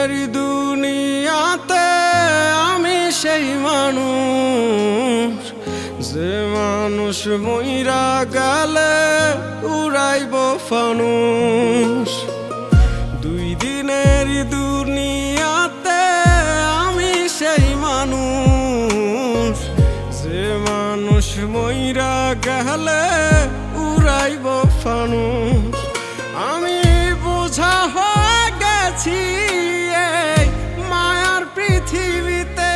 দিনের দুনিয়াতে আমি সেই মানুষ, যে মানুষ মইরা গেলে উড়াইব ফানুস। দুই দিনের দুনিয়াতে আমি সেই মানুষ, যে মানুষ মইরা গেলে উড়াইব ফানুস। আমি বোঝা হয়ে গেছি এই মায়ার পৃথিবীতে,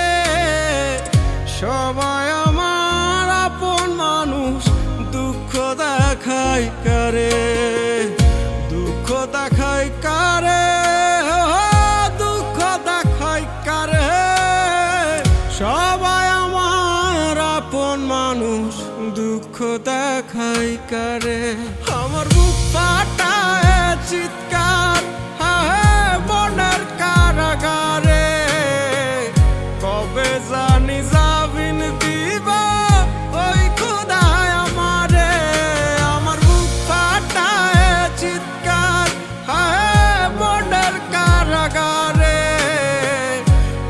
সবাই আমার আপন মানুষ, দুঃখ দেখাই কারে, দুঃখ দেখাই কারে, দুঃখ দেখাই কারে। সবাই আমার আপন মানুষ, দুঃখ দেখাই কারে। আমার বুক ফাটায় চিৎকার মনের কারাগারে, কবে জানি জামিন দিব ওই খোদায় আমারে। আমার বুক ফাটায় চিৎকার মনের কারাগারে,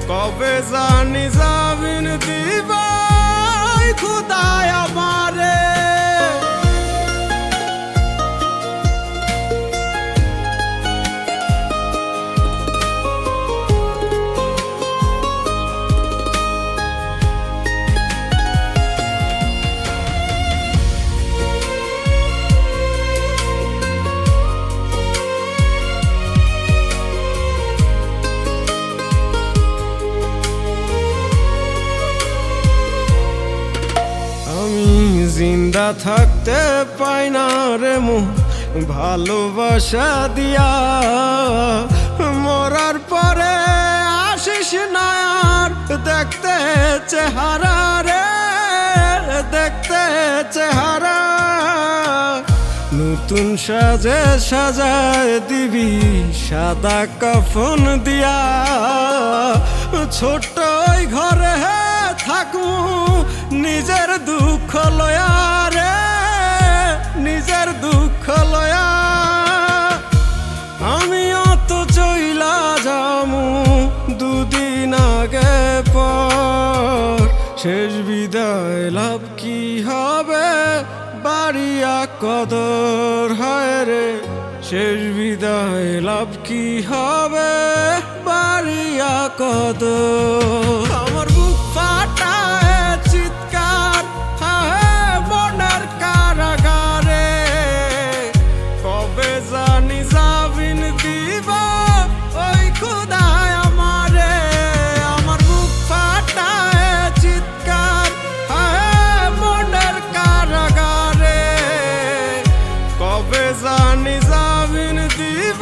কবে জানি জামিন দিব ওই খোদায় আমারে। জিন্দা থাকতে পাই না রে মন ভালোবাসা দিয়া, মরার পরে আসিস না আর দেখতে চেহারা রে, দেখতে চেহারা। নতুন সাজে সাজায় দিবি সাদা কাফন দিয়া, ছোট্ট ওই ঘরে থাকু নিজের দুঃখ লয়া রে, নিজের দুঃখ লয়া। আমিও তো চইলা যামু দুদিন আগে পর, শেষ বিদায় লাভ কি হবে বাড়িয়া কদর হয় রে, শেষ বিদায় লাভ কি হবে বাড়িয়া কদর। আমার বুক ফাটায় চিৎকার মনের কারাগারে, কবে জানি জামিন দিব ওই খোদায় আমারে। আমার বুক ফাটায় চিৎকার মনের কারাগারে, কবে জানি জামিন দিব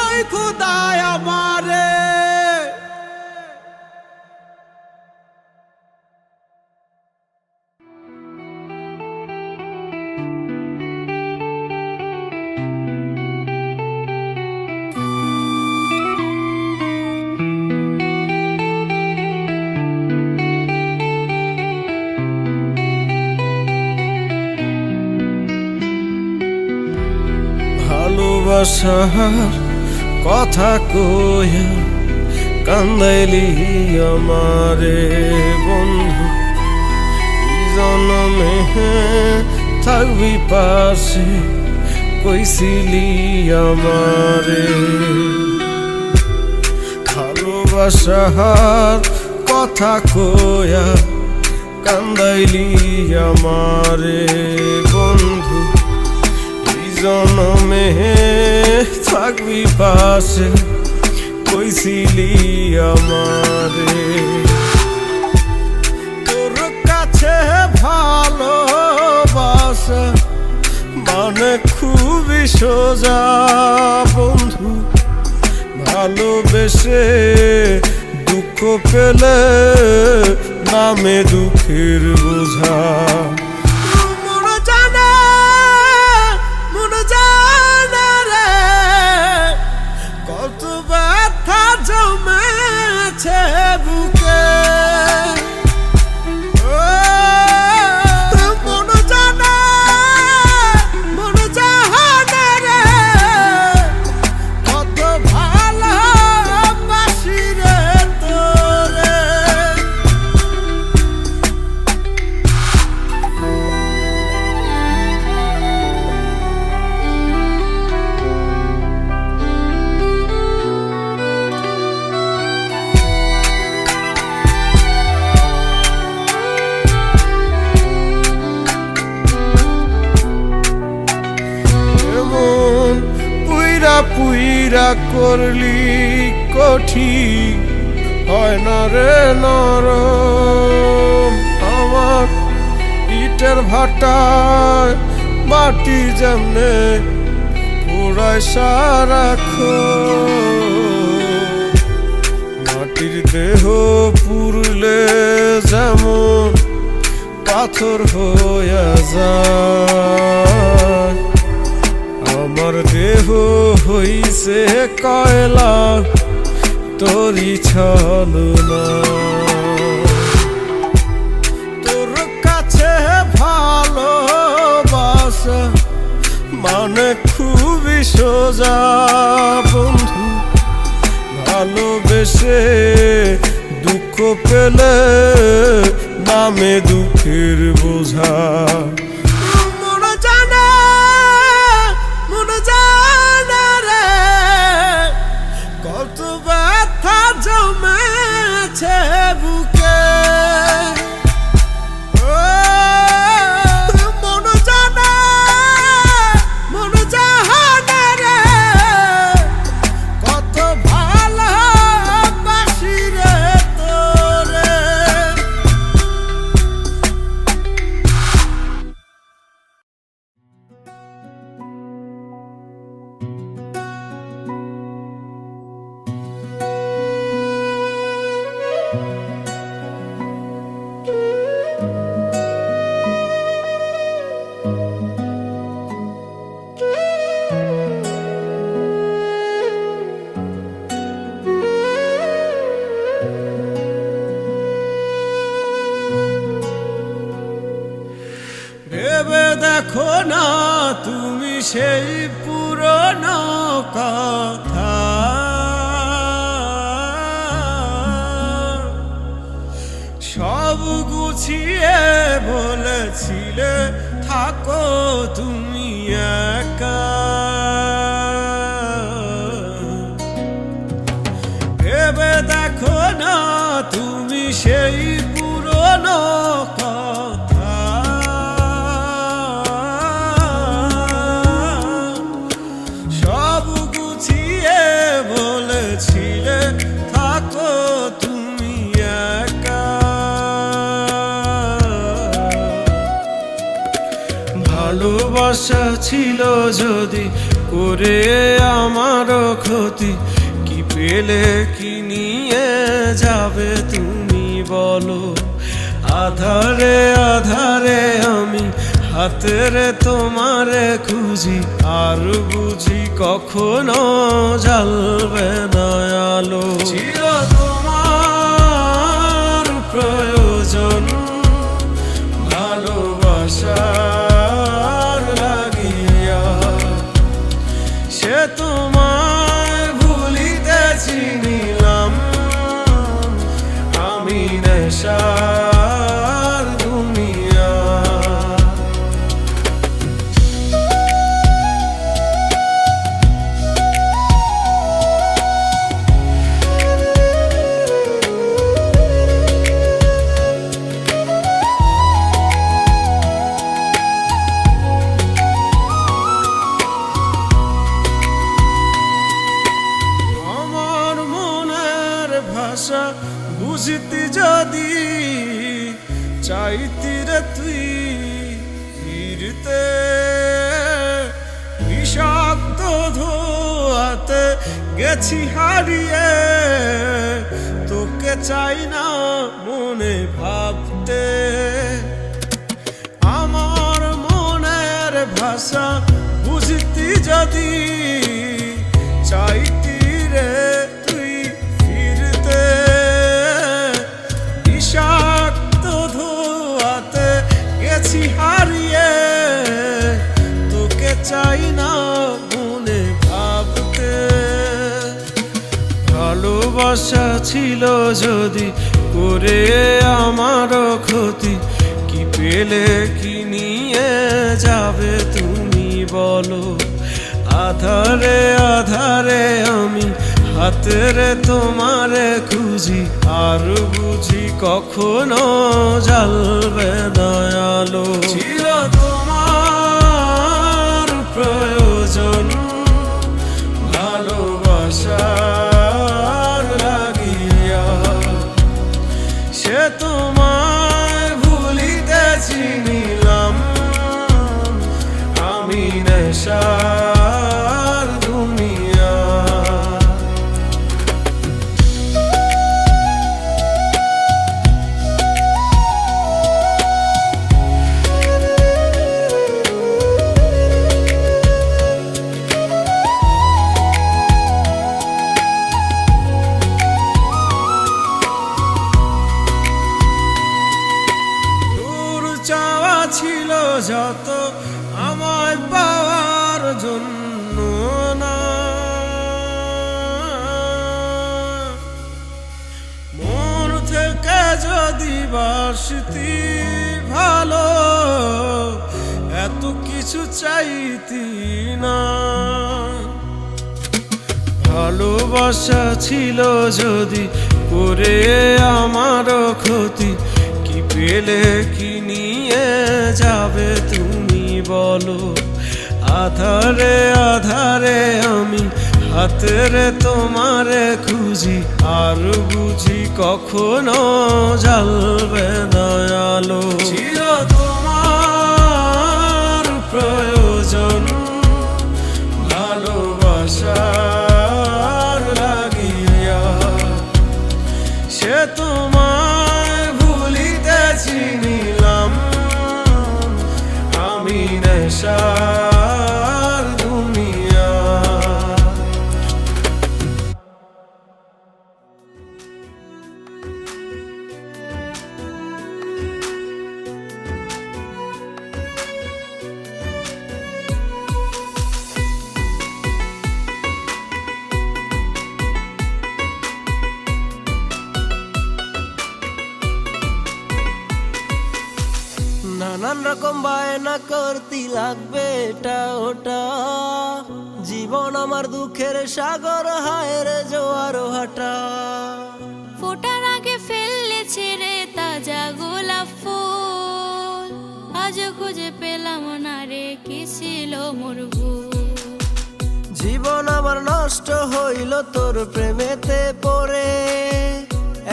ওই খোদায় আমারে। ভালোবাসার কথা কইয়া কান্দাইলি আমারে বন্ধু, এই জনমে থাকবি পাশে কইছিলি আমারে। ভালোবাসার কথা কইয়া কান্দাইলি আমারে বন্ধু, জনমে থাকবি পাশে কইছিলি আমারে। তোর কাছে ভালোবাসা মানে খুবই সোজা বন্ধু, ভালোবেসে দুঃখ পেলে নামে দুঃখের বোঝা। কত ব্যথা জমেছে বুকে, মন জানে মন জানে রে, কত ভালো পুইরা করলি কঠিন হয় না রে নরম। আমার ইটের ভাটায় মাটি যেমনে পুরায় সারাক্ষণ, মাটির দেহ পুরলে যেমন পাথর হইয়া যায়, আমার দেহ হইছে কয়লা তোরি ছলনা। তোর কাছে ভালোবাসা মানে খুবই সোজা বন্ধু, ভালোবেসে দুঃখ পেলে নামে দুঃখের বোঝা। মনে জানে রে কত ব্যথা জমেছে বুকে, ভেবে দেখো না তুমি সেই পুরনো কথা, সব গুছিয়ে বলেছিলে থাকো তুমি একা। ভেবে দেখো না তুমি সেই পুরনো কথা, সব গুছিয়ে বলেছিলে থাকো তুমি একা। ভালোবাসা ছিল যদি করে আমারও ক্ষতি, কি পেলে কি নিয়ে যাবে তুমি বলো। আধারে আধারে আমি হাতেরে তোমারে খুঁজি, আর বুঝি কখনো জ্বালবে না আলো। ছিল তোমার প্রয়োজন ভালোবাসার লাগিয়া, সে তোমায় ভুলিতেছি নিলাম আমি নেশার দুনিয়া। ভাষা বুঝিতি যদি চাইতি রে তুই ফিরতে, বিষাক্ত ধোয়াতে গেছি হারিয়ে, তোকে চাই না মনে ভাবতে। আমার মনের ভাষা বুঝিতি যদি চাইতি রে তুই ফিরতে, বিষাক্ত ধোয়াতে গেছি হারিয়ে, তোকে চাই না মনে ভাবতে। ভালোবাসা ছিল যদি করে আমারও ক্ষতি, কি পেলে কি নিয়ে যাবে তুমি বলো। আধারে আধারে আমি হাতেরে তোমারে খুঁজি, আর বুঝি কখনো জ্বালবে না আলো। ছিল তোমার প্রয়োজন আসতি ভালো, এত কিছু চাইতি না। ভালোবাসা ছিল যদি করে আমারও ক্ষতি, কি পেলে কি নিয়ে যাবে তুমি বলো। আধারে আধারে আমি হাতেরে তোমারে খুঁজি, আর বুঝি কখনো জ্বালবে না আলো। চির তোমার প্রয়োজন ভালোবাসার লাগিয়া, সে তোমায় ভুলিতেছি নিলাম আমি নেশার দুনিয়া। নানান রকম বায়না করতে লাগবে এটা ওটা, জীবন আমার দুঃখের সাগর, হায়ের জোয়ার ভাটা। ফোটার আগে ফেললে ছেড়ে তাজা গোলাপ ফুল, আজ খুঁজে পেলাম না রে কি ছিল মোর ভুল। জীবন আমার নষ্ট হইল তোর প্রেমেতে পড়ে,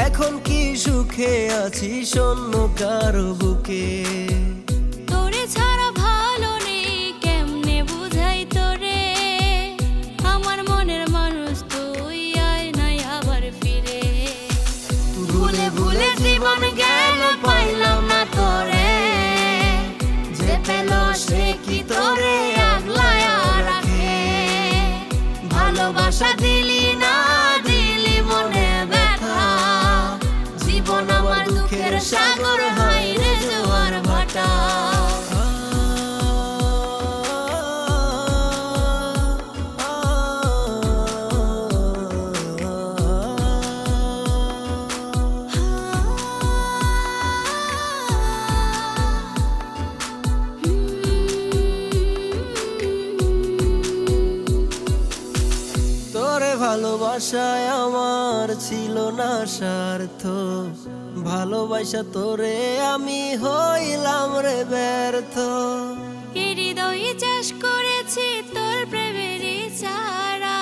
এখন কি সুখে আছি শূন্য কারো বুকে। তোরে ছাড়া ভালো নেই কেমনে বুঝাই তোরে, আমার মনের মানুষ তুই আয় নাই আবার ফিরে। ভুলে ভুলে জীবন গেল পাইলাম না তোরে, যে পেল সে কি তোরে আগলায়া রাখে। ভালোবাসা দিলি না দিলি মনে ব্যথা, জীবন আমার দুঃখের সাগর, হায়রে জোয়ার ভাটা। তোরে ভালোবাসায় আমার ছিল না স্বার্থ, ভালোবাসা তোরে আমি হইলাম রে ব্যর্থ। হৃদয় চাষ করেছি তোর প্রেমের চারা,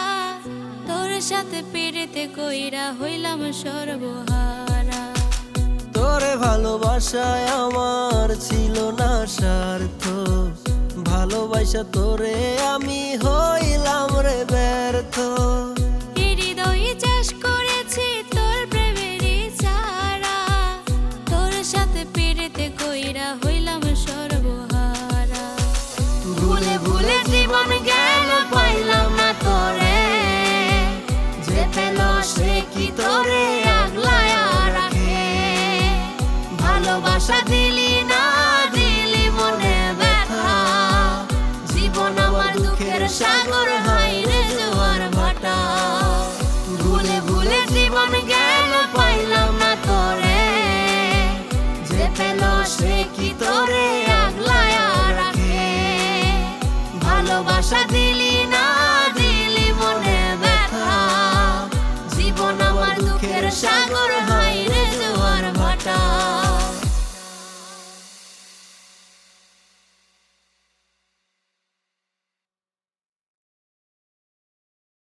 তোর সাথে পেরেতে কইরা হইলাম সর্বহারা। তোরে ভালোবাসায় আমার ছিল না স্বার্থ, ভালোবাসা তোরে আমি হইলাম রে ব্যর্থ। হৃদয় চাষ করেছি তোর প্রেমের চারা, তোর সাথে পেরেতে কইরা হইলাম সর্বহারা। ভুলে ভুলে জীবন গেল পাইলাম না তোরে, যে পেল সে কি তোরে আগলায়া রাখে। ভালোবাসা দিলি না দিলি মনে ব্যথা, জীবন আমার দুঃখের সাগর, হায়রে জোয়ার ভাটা। ভুলে ভুলে জীবন গেল পাইলাম না তোরে, যে পেল সে কি তোরে আগলায়া রাখে। ভালোবাসা দিলি না দিলি মনে ব্যথা, জীবন আমার দুঃখের সাগর,